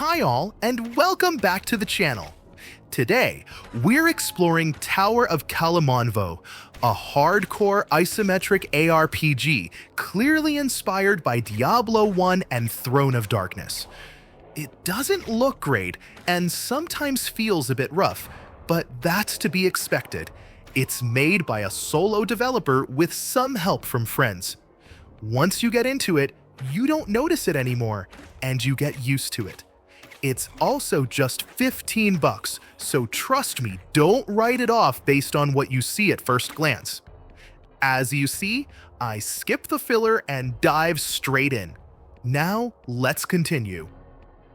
Hi all, and welcome back to the channel. Today, we're exploring Tower of Kalemonvo, a hardcore isometric ARPG clearly inspired by Diablo 1 and Throne of Darkness. It doesn't look great and sometimes feels a bit rough, but that's to be expected. It's made by a solo developer with some help from friends. Once you get into it, you don't notice it anymore, and you get used to it. It's also just $15, so trust me, don't write it off based on what you see at first glance. As you see, I skip the filler and dive straight in. Now, let's continue.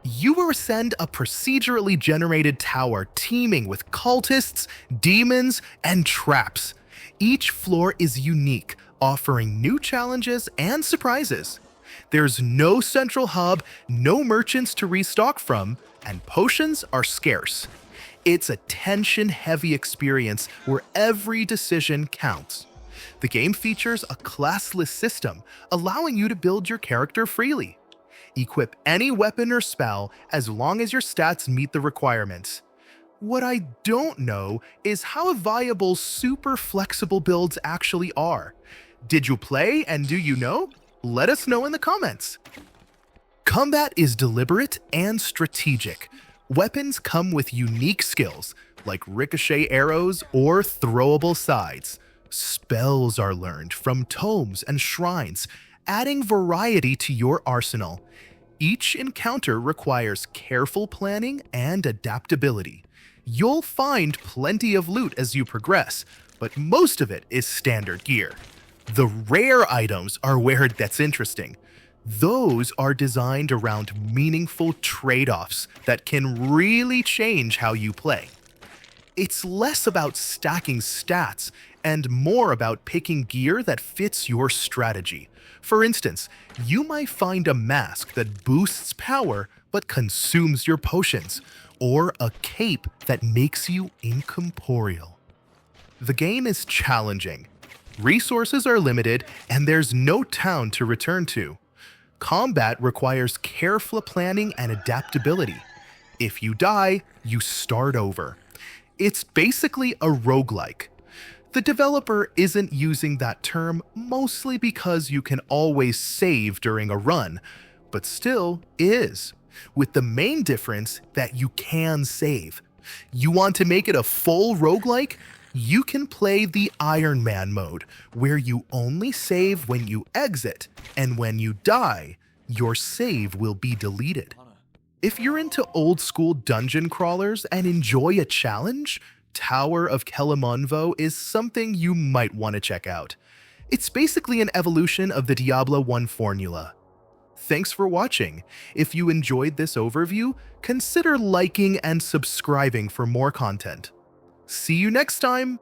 You will ascend a procedurally generated tower teeming with cultists, demons, and traps. Each floor is unique, offering new challenges and surprises. There's no central hub, no merchants to restock from, and potions are scarce. It's a tension-heavy experience where every decision counts. The game features a classless system, allowing you to build your character freely. Equip any weapon or spell as long as your stats meet the requirements. What I don't know is how viable super flexible builds actually are. Did you play and do you know? Let us know in the comments. Combat is deliberate and strategic. Weapons come with unique skills, like ricochet arrows or throwable sides. Spells are learned from tomes and shrines, adding variety to your arsenal. Each encounter requires careful planning and adaptability. You'll find plenty of loot as you progress, but most of it is standard gear. The rare items are where it gets interesting. Those are designed around meaningful trade-offs that can really change how you play. It's less about stacking stats and more about picking gear that fits your strategy. For instance, you might find a mask that boosts power but consumes your potions, or a cape that makes you incorporeal. The game is challenging. Resources are limited, and there's no town to return to. Combat requires careful planning and adaptability. If you die, you start over. It's basically a roguelike. The developer isn't using that term mostly because you can always save during a run, but still is, with the main difference that you can save. You want to make it a full roguelike? You can play the Iron Man mode, where you only save when you exit, and when you die, your save will be deleted. If you're into old-school dungeon crawlers and enjoy a challenge, Tower of Kalemonvo is something you might want to check out. It's basically an evolution of the Diablo 1 formula. Thanks for watching. If you enjoyed this overview, consider liking and subscribing for more content. See you next time!